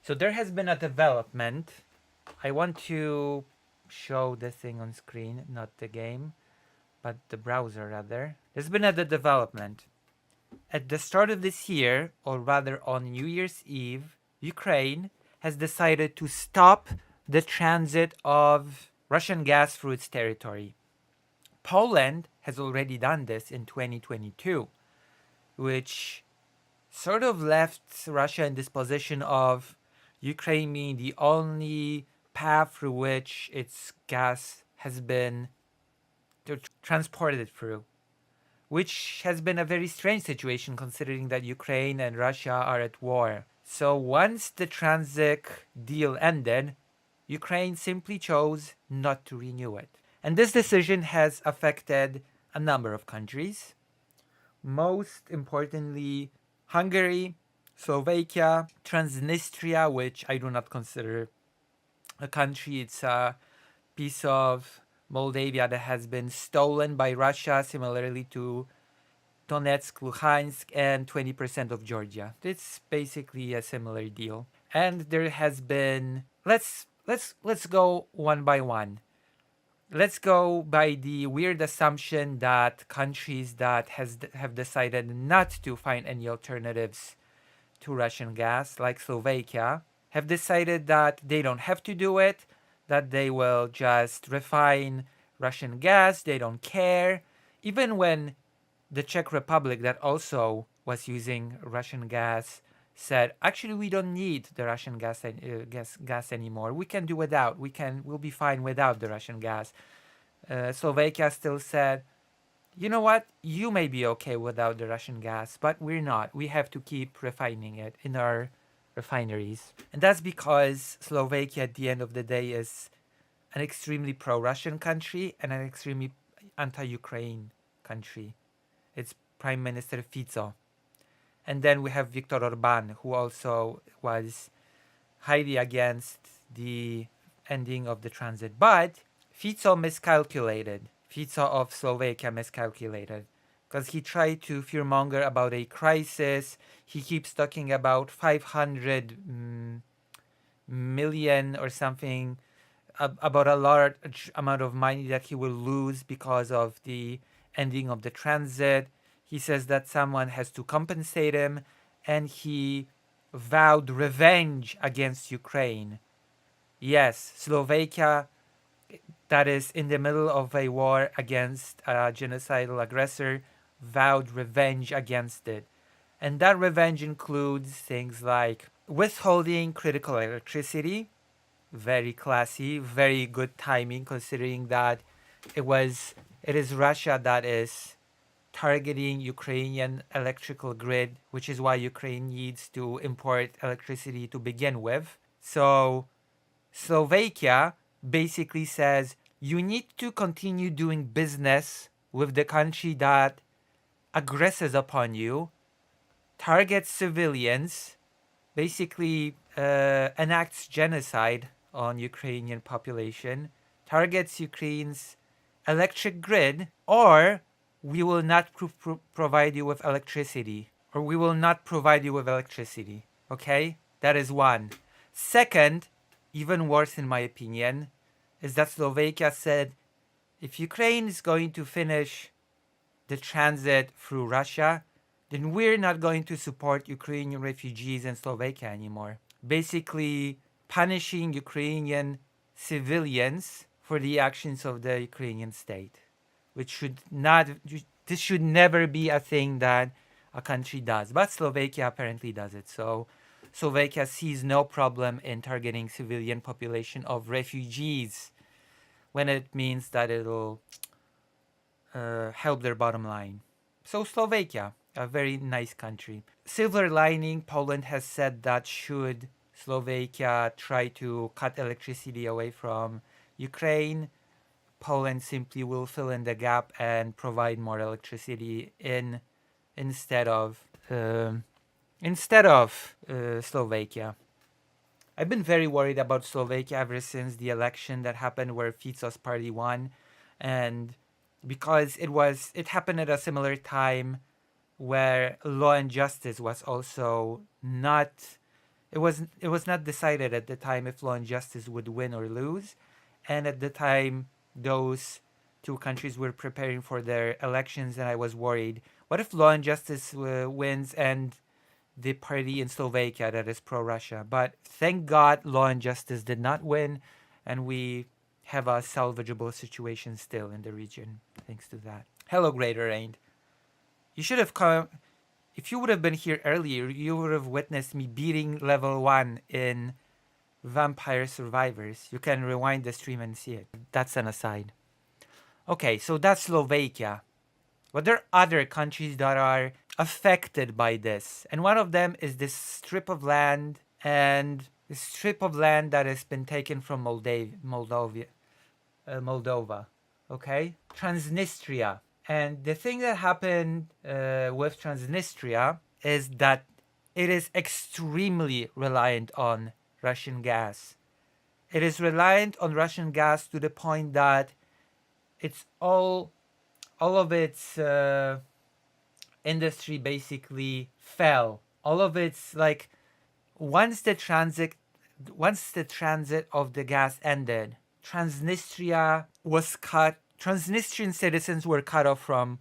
So there has been a development. I want to show the thing on screen, not the game, but the browser rather. There's been a development. At the start of this year, or rather on New Year's Eve, Ukraine has decided to stop the transit of Russian gas through its territory. Poland has already done this in 2022, which sort of left Russia in this position of Ukraine being the only path through which its gas has been transported through, which has been a very strange situation considering that Ukraine and Russia are at war. So once the transit deal ended, Ukraine simply chose not to renew it. And this decision has affected a number of countries, most importantly Hungary, Slovakia, Transnistria, which I do not consider a country. It's a piece of Moldavia that has been stolen by Russia, similarly to Donetsk, Luhansk, and 20% of Georgia. It's basically a similar deal. And there has been let's go one by one. Let's go by the weird assumption that countries that have decided not to find any alternatives to Russian gas, like Slovakia, have decided that they don't have to do it, that they will just refine Russian gas, they don't care. Even when the Czech Republic, that also was using Russian gas, said, actually, we don't need the Russian gas anymore. We can do without. We'll be fine without the Russian gas. Slovakia still said, you know what? You may be okay without the Russian gas, but we're not. We have to keep refining it in our refineries. And that's because Slovakia, at the end of the day, is an extremely pro-Russian country and an extremely anti-Ukraine country. It's Prime Minister Fico. And then we have Viktor Orban, who also was highly against the ending of the transit. But Fico miscalculated. Fico of Slovakia miscalculated. Because he tried to fearmonger about a crisis. He keeps talking about 500 million or something, about a large amount of money that he will lose because of the ending of the transit. He says that someone has to compensate him, and he vowed revenge against Ukraine. Yes, Slovakia, that is in the middle of a war against a genocidal aggressor, vowed revenge against it. And that revenge includes things like withholding critical electricity, very classy, very good timing considering that it is Russia that is targeting Ukrainian electrical grid, which is why Ukraine needs to import electricity to begin with. So Slovakia basically says you need to continue doing business with the country that aggresses upon you, targets civilians, basically enacts genocide on Ukrainian population, targets Ukraine's electric grid, or we will not provide you with electricity. Or we will not provide you with electricity. Okay? That is one. Second, even worse in my opinion, is that Slovakia said if Ukraine is going to finish the transit through Russia, then we're not going to support Ukrainian refugees in Slovakia anymore. Basically, punishing Ukrainian civilians for the actions of the Ukrainian state, which this should never be a thing that a country does. But Slovakia apparently does it. So Slovakia sees no problem in targeting civilian population of refugees when it means that it'll help their bottom line. So Slovakia, a very nice country. Silver lining, Poland has said that should Slovakia try to cut electricity away from Ukraine, Poland simply will fill in the gap and provide more electricity instead of Slovakia. I've been very worried about Slovakia ever since the election that happened where Fico's party won, and because it happened at a similar time where Law and Justice was also not It was not decided at the time if Law and Justice would win or lose, and at the time those two countries were preparing for their elections, and I was worried, what if Law and Justice wins and the party in Slovakia that is pro-Russia? But thank God Law and Justice did not win, and we have a salvageable situation still in the region thanks to that. Hello, Greater Rain. You should have come. If you would have been here earlier, you would have witnessed me beating level 1 in Vampire Survivors. You can rewind the stream and see it. That's an aside. Okay, so that's Slovakia. But there are other countries that are affected by this. And one of them is this strip of land, and this strip of land that has been taken from Moldova. Okay? Transnistria. And the thing that happened with Transnistria is that it is extremely reliant on Russian gas. It is reliant on Russian gas to the point that it's all of its industry basically fell. All of its, like, once the transit of the gas ended, Transnistria was cut. Transnistrian citizens were cut off from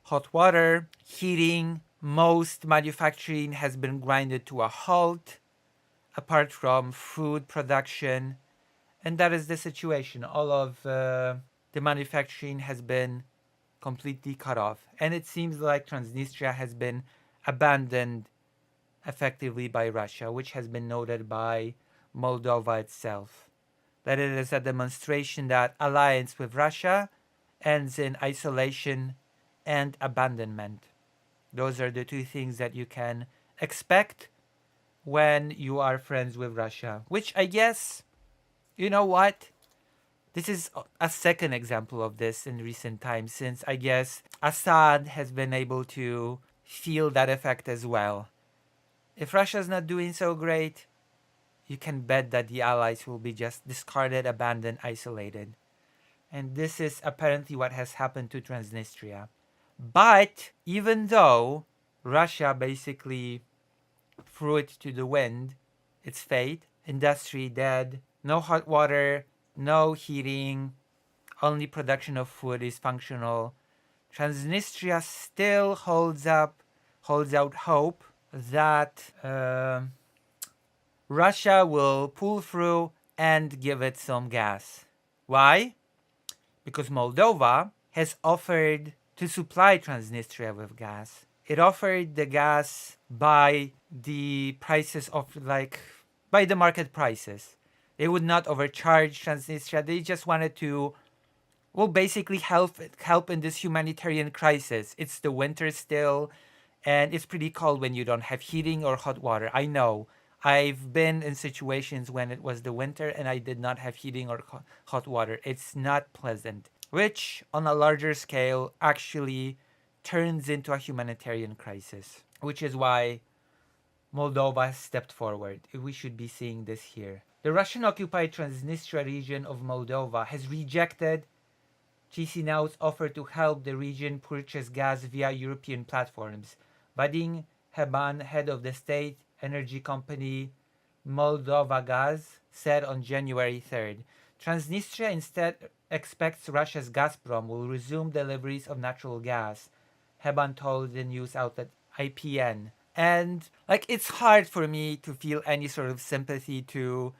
hot water, heating. Most manufacturing has been grinded to a halt, apart from food production. And that is the situation. All of the manufacturing has been completely cut off. And it seems like Transnistria has been abandoned effectively by Russia, which has been noted by Moldova itself. That it is a demonstration that alliance with Russia ends in isolation and abandonment. Those are the two things that you can expect when you are friends with Russia, which I guess, you know what? This is a second example of this in recent times, since I guess Assad has been able to feel that effect as well. If Russia's not doing so great, you can bet that the allies will be just discarded, abandoned, isolated. And this is apparently what has happened to Transnistria. But even though Russia basically threw it to the wind, its fate, industry dead, no hot water, no heating, only production of food is functional, Transnistria still holds out hope that Russia will pull through and give it some gas. Why? Because Moldova has offered to supply Transnistria with gas. It offered the gas by the prices of, like, by the market prices. They would not overcharge Transnistria. They just wanted to, well, basically help in this humanitarian crisis. It's the winter still, and it's pretty cold when you don't have heating or hot water. I know. I've been in situations when it was the winter and I did not have heating or hot water. It's not pleasant, which on a larger scale actually turns into a humanitarian crisis, which is why Moldova stepped forward. We should be seeing this here. The Russian-occupied Transnistria region of Moldova has rejected Chisinau's offer to help the region purchase gas via European platforms. Vadim Heban, head of the state energy company Moldova Gaz, said on January 3rd. Transnistria instead expects Russia's Gazprom will resume deliveries of natural gas, Heban told the news outlet IPN. And, like, it's hard for me to feel any sort of sympathy to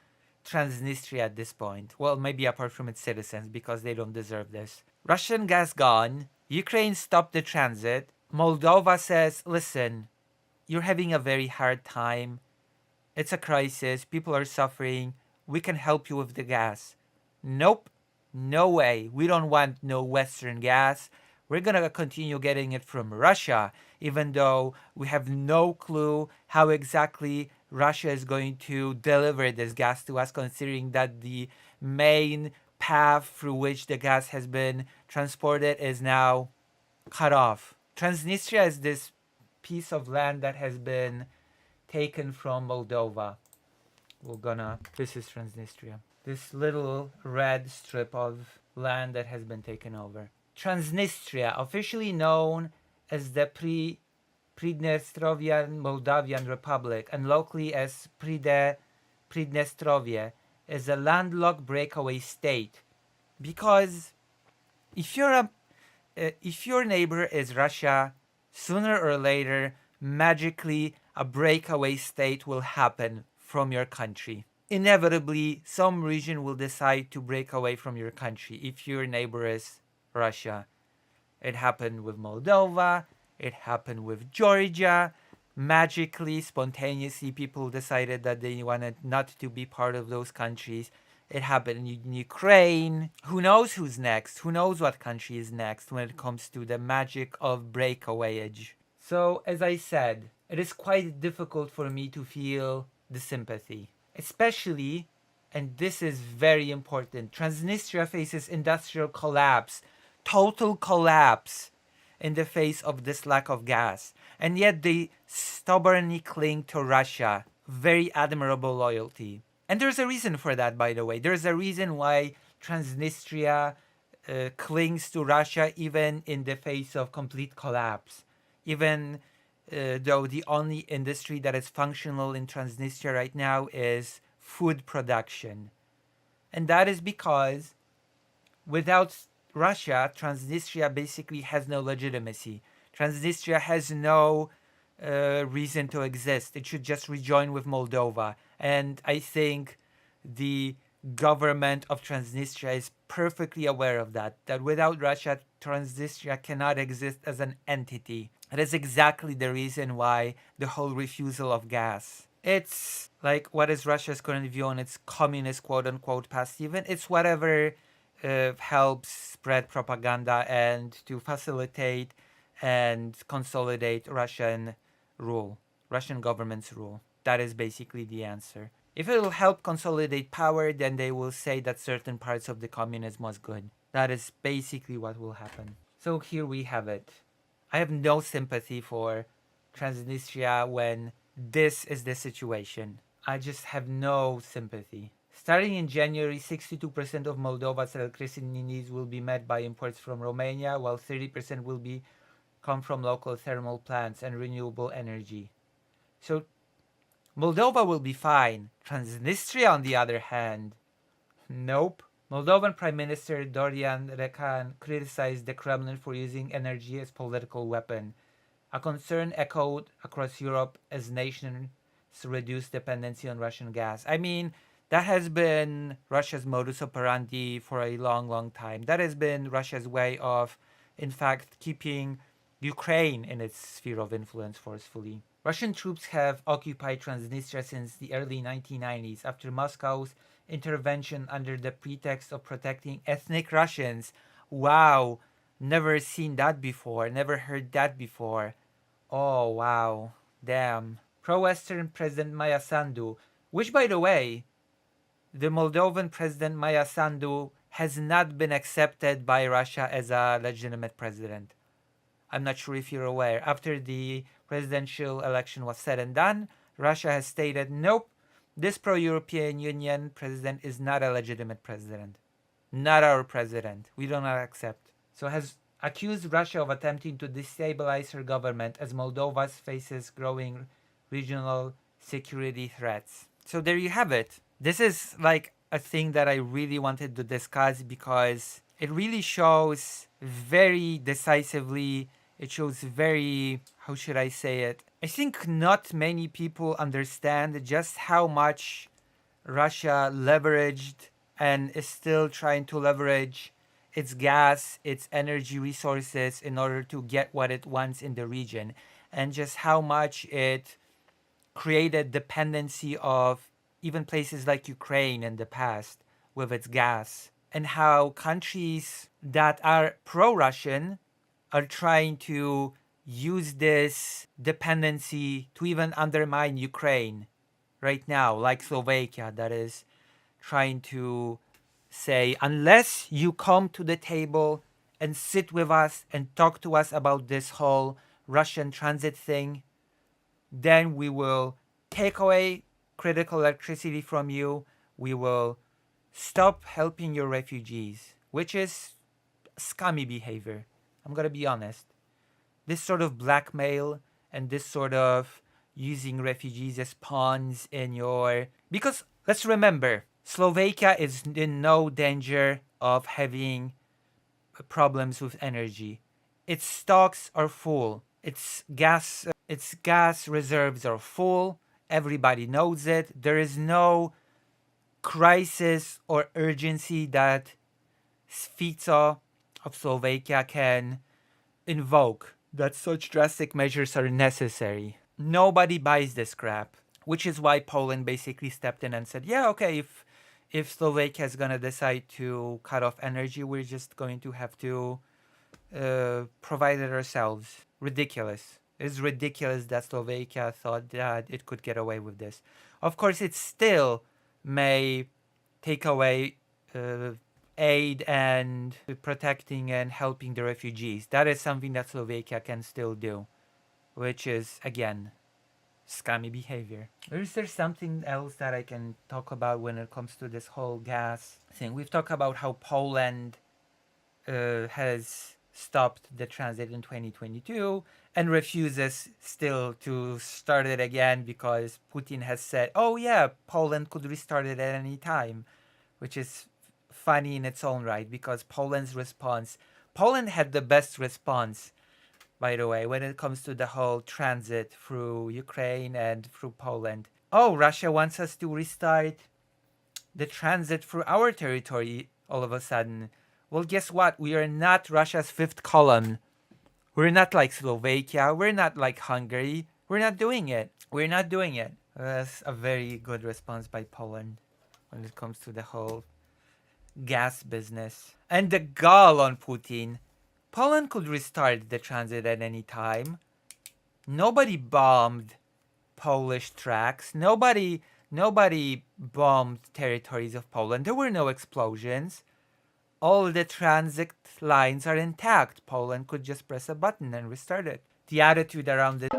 Transnistria at this point. Well, maybe apart from its citizens, because they don't deserve this. Russian gas gone. Ukraine stopped the transit. Moldova says, listen, you're having a very hard time. It's a crisis. People are suffering. We can help you with the gas. Nope. No way. We don't want no Western gas. We're going to continue getting it from Russia, even though we have no clue how exactly Russia is going to deliver this gas to us, considering that the main path through which the gas has been transported is now cut off. Transnistria is this piece of land that has been taken from Moldova. This is Transnistria. This little red strip of land that has been taken over. Transnistria, officially known as the Pridnestrovian Moldavian Republic, and locally as Pridnestrovie, is a landlocked breakaway state. Because if if your neighbor is Russia, sooner or later, magically, a breakaway state will happen from your country. Inevitably, some region will decide to break away from your country if your neighbor is Russia. It happened with Moldova, it happened with Georgia. Magically, spontaneously, people decided that they wanted not to be part of those countries. It happened in Ukraine. Who knows who's next? Who knows what country is next when it comes to the magic of breakawayage? So, as I said, it is quite difficult for me to feel the sympathy. Especially, and this is very important, Transnistria faces industrial collapse, total collapse in the face of this lack of gas. And yet they stubbornly cling to Russia. Very admirable loyalty. And there's a reason for that, by the way. There's a reason why Transnistria clings to Russia even in the face of complete collapse. Even though the only industry that is functional in Transnistria right now is food production. And that is because without Russia, Transnistria basically has no legitimacy. Transnistria has no reason to exist. It should just rejoin with Moldova. And I think the government of Transnistria is perfectly aware of that, that without Russia, Transnistria cannot exist as an entity. That is exactly the reason why the whole refusal of gas. It's like, what is Russia's current view on its communist quote-unquote past even? It's whatever helps spread propaganda and to facilitate and consolidate Russian rule, Russian government's rule. That is basically the answer. If it will help consolidate power, then they will say that certain parts of the communism was good. That is basically what will happen. So here we have it. I have no sympathy for Transnistria when this is the situation. I just have no sympathy. Starting in January, 62% of Moldova's electricity needs will be met by imports from Romania, while 30% will come from local thermal plants and renewable energy. So Moldova will be fine. Transnistria, on the other hand, nope. Moldovan Prime Minister Dorian Recan criticized the Kremlin for using energy as political weapon, a concern echoed across Europe as nations reduce dependency on Russian gas. I mean, that has been Russia's modus operandi for a long, long time. That has been Russia's way of, in fact, keeping Ukraine in its sphere of influence forcefully. Russian troops have occupied Transnistria since the early 1990s after Moscow's intervention under the pretext of protecting ethnic Russians. Wow, never seen that before, never heard that before. Oh, wow, damn. Pro-Western President Maya Sandu, which, by the way, the Moldovan President Maya Sandu has not been accepted by Russia as a legitimate president. I'm not sure if you're aware. After the presidential election was said and done, Russia has stated, nope, this pro-European Union president is not a legitimate president. Not our president. We do not accept. So has accused Russia of attempting to destabilize her government as Moldova faces growing regional security threats. So there you have it. This is like a thing that I really wanted to discuss because it really shows very decisively, it shows very, how should I say it? I think not many people understand just how much Russia leveraged and is still trying to leverage its gas, its energy resources in order to get what it wants in the region, and just how much it created dependency of even places like Ukraine in the past with its gas, and how countries that are pro-Russian are trying to use this dependency to even undermine Ukraine right now, like Slovakia, that is trying to say, unless you come to the table and sit with us and talk to us about this whole Russian transit thing, then we will take away critical electricity from you. We will stop helping your refugees, which is scummy behavior. I'm gonna be honest. This sort of blackmail and this sort of using refugees as pawns in your... Because let's remember, Slovakia is in no danger of having problems with energy. Its stocks are full. Its gas reserves are full. Everybody knows it. There is no crisis or urgency that Fico of Slovakia can invoke that such drastic measures are necessary. Nobody buys this crap, which is why Poland basically stepped in and said, yeah, okay, if Slovakia is going to decide to cut off energy, we're just going to have to provide it ourselves. Ridiculous. It's ridiculous that Slovakia thought that it could get away with this. Of course, it still may take away aid and protecting and helping the refugees. That is something that Slovakia can still do, which is, again, scummy behavior. Is there something else that I can talk about when it comes to this whole gas thing? We've talked about how Poland has stopped the transit in 2022 and refuses still to start it again because Putin has said, oh yeah, Poland could restart it at any time, which is funny in its own right because Poland had the best response, by the way, when it comes to the whole transit through Ukraine and through Poland. Oh, Russia wants us to restart the transit through our territory all of a sudden. Well, guess what? We are not Russia's fifth column. We're not like Slovakia. We're not like Hungary. We're not doing it. We're not doing it. That's a very good response by Poland when it comes to the whole gas business. And the gall on Putin. Poland could restart the transit at any time. Nobody bombed Polish tracks. Nobody bombed territories of Poland. There were no explosions. All the transit lines are intact. Poland could just press a button and restart it. The attitude around it.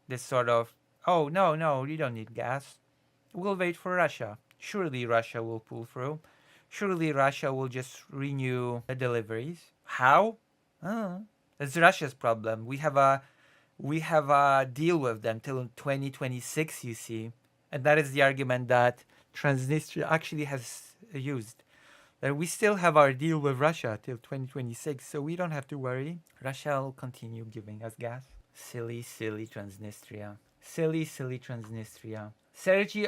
This sort of, oh, no, you don't need gas. We'll wait for Russia. Surely Russia will pull through. Surely Russia will just renew the deliveries. How? It's Russia's problem. We have a deal with them till 2026, you see. And that is the argument that Transnistria actually has used. That we still have our deal with Russia till 2026, so we don't have to worry. Russia will continue giving us gas. Silly Transnistria. Silly Transnistria. Sergei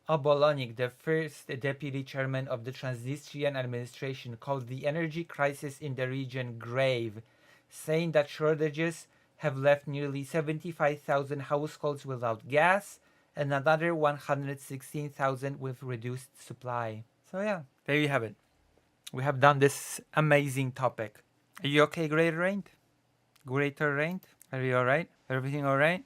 Obolonik, the first deputy chairman of the Transnistrian administration, called the energy crisis in the region grave, saying that shortages have left nearly 75,000 households without gas and another 116,000 with reduced supply. So yeah, there you have it. We have done this amazing topic. Are you okay, Greater Rain? Are you alright? Everything alright?